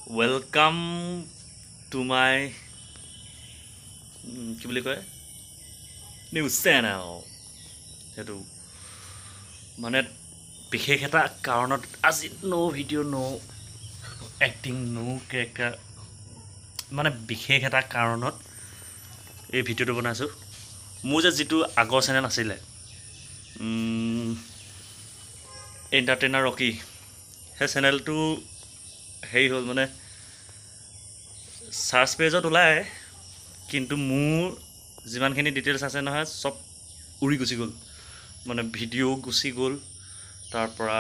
Welcome to my কি বুলি কয় নিউজ চেনেল সেইটো মানে বিশেষ এটা কাৰণত আজি নো ভিডিঅ' নো এক্টিং নো কেৰেক্টাৰ মানে বিশেষ এটা কাৰণত এই ভিডিঅ'টো বনাইছোঁ মোৰ যে যিটো আগৰ চেনেল আছিলে এণ্টাৰটেইনাৰ ৰকি সেই চেনেলটো হেৰি হ'ল মানে সাৰ্চ পেজত ওলায় কিন্তু মোৰ যিমানখিনি ডিটেইলছ আছে নহয় সব উৰি গুচি গ'ল মানে ভিডিঅ' গুচি গ'ল তাৰ পৰা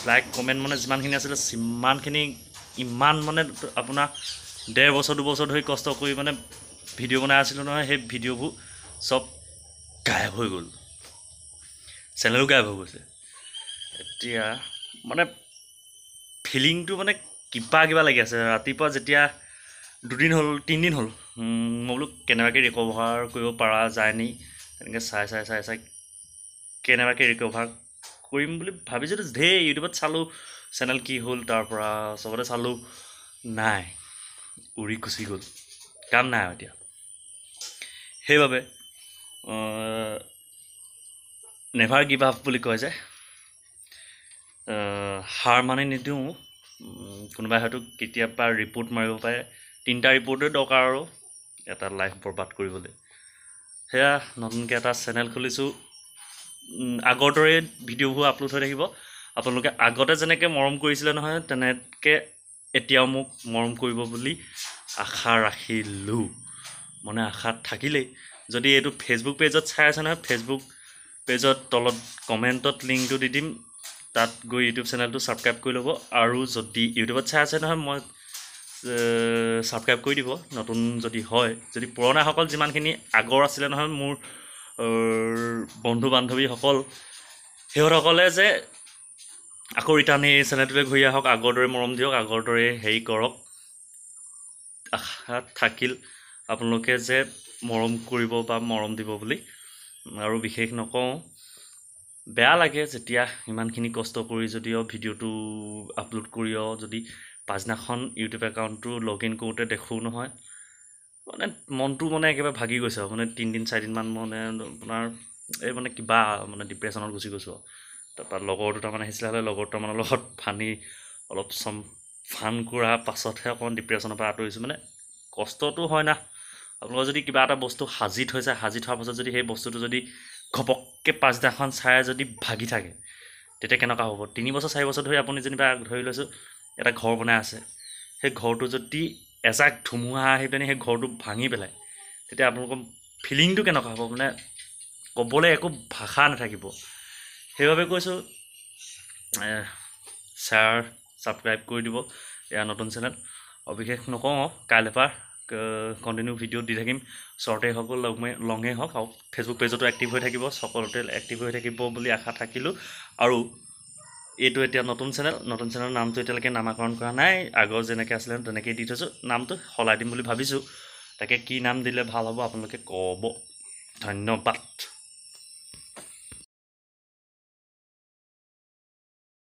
লাইক কমেণ্ট মানে যিমানখিনি আছিলে সিমানখিনি ইমান মানে আপোনাৰ 1.5 বছৰ 2 বছৰ ধৰি কষ্ট কৰি মানে ভিডিঅ' বনাই আছিলোঁ নহয় সেই ভিডিঅ'বোৰ সব গায়ব হৈ গ'ল চেনেলো গায়ব হৈ গৈছে এতিয়া মানে ফিলিংটো মানে কিবা লাগি আছে ৰাতিপুৱা যেতিয়া 2 দিন হ'ল 3 দিন হ'ল মই বোলো কেনেবাকৈ ৰিকভাৰ কৰিব পৰা যায় নি তেনেকৈ চাই কেনেবাকৈ ৰিকভাৰ কৰিম বুলি ভাবিছোঁ ঢেৰ ইউটিউবত চালোঁ চেনেল কি হ'ল তাৰ পৰা চবতে চালোঁ নাই উৰি গুচি গ'ল কাম নাই এতিয়া সেইবাবে নেভাৰ গিভ আপ বুলি কয় যে হাৰ মানি নিদিওঁ কোনোবাই হয়তো কেতিয়াবা ৰিপৰ্ট মাৰিব পাৰে 3টা ৰিপৰ্টে দৰকাৰ আৰু এটা লাইফ বৰবাদ কৰিবলৈ সেয়া নতুনকৈ এটা চেনেল খুলিছোঁ আগৰ দৰে ভিডিঅ'বোৰ আপলোড হৈ থাকিব আপোনালোকে আগতে যেনেকৈ মৰম কৰিছিলে নহয় তেনেকৈ এতিয়াও মোক মৰম কৰিব বুলি আশা ৰাখিলোঁ মানে আশাত থাকিলেই যদি এইটো ফেচবুক পেজত চাই আছে নহয় ফেচবুক পেজত তলত কমেণ্টত লিংকটো দি দিম তাত গৈ ইউটিউব চেনেলটো ছাবস্ক্ৰাইব কৰি ল'ব আৰু যদি ইউটিউবত চাই আছে নহয় মই ছাবস্ক্ৰাইব কৰি দিব নতুন যদি হয় যদি পুৰণাসকল যিমানখিনি আগৰ আছিলে নহয় মোৰ বন্ধু বান্ধৱীসকল সিহঁতসকলে যে আকৌ ৰিটাৰ্ণ এই চেনেলটোলৈ ঘূৰি আহক আগৰ দৰে মৰম দিয়ক আগৰ দৰে হেৰি কৰক আশাত থাকিল আপোনালোকে যে মৰম কৰিব বা মৰম দিব বুলি আৰু বিশেষ নকওঁ বেয়া লাগে যেতিয়া ইমানখিনি কষ্ট কৰি যদিও ভিডিঅ'টো আপলোড কৰিও যদি পাছদিনাখন ইউটিউব একাউণ্টটো লগ ইন কৰোঁতে দেখোঁ নহয় মানে মনটো মানে একেবাৰে ভাগি গৈছে মানে 3 দিন 4 দিনমান মানে আপোনাৰ এই মানে কিবা মানে ডিপ্ৰেশ্যনত গুচি গৈছোঁ তাৰপৰা লগৰ দুটামান আহিছিলে লগৰ দুটামানৰ লগত অলপ ফান কৰা পাছতহে অকণমান ডিপ্ৰেশ্যনৰ পৰা আঁতৰিছোঁ মানে কষ্টটো হয় না আপোনালোকৰ যদি কিবা এটা বস্তু সাজি থৈছে সাজি থোৱাৰ পাছত যদি সেই বস্তুটো যদি ঘপককৈ পাছদিনাখন চাই যদি ভাগি থাকে তেতিয়া কেনেকুৱা হ'ব 3 বছৰ 4 বছৰ ধৰি আপুনি যেনিবা ধৰি লৈছোঁ এটা ঘৰ বনাই আছে সেই ঘৰটো যদি এজাক ধুমুহা আহি পিনে সেই ঘৰটো ভাঙি পেলায় তেতিয়া আপোনালোকৰ ফিলিংটো কেনেকুৱা হ'ব মানে ক'বলৈ একো ভাষা নাথাকিব সেইবাবে কৈছোঁ শ্বেয়াৰ ছাবস্ক্ৰাইব কৰি দিব এয়া নতুন চেনেল অবিশেষ নকওঁ কাইলৈৰ পৰা কণ্টিনিউ ভিডিঅ' দি থাকিম শ্বৰ্টেই হওক লঙেই হওক আৰু ফেচবুক পেজতো এক্টিভ হৈ থাকিব সকলোতে এক্টিভ হৈ থাকিব বুলি আশা থাকিলোঁ আৰু এইটো এতিয়া নতুন চেনেলৰ নামটো এতিয়ালৈকে নামাকৰণ কৰা নাই আগৰ যেনেকৈ আছিলে তেনেকৈ দি থৈছোঁ নামটো সলাই দিম বুলি ভাবিছোঁ তাকে কি নাম দিলে ভাল হ'ব আপোনালোকে ক'ব ধন্যবাদ।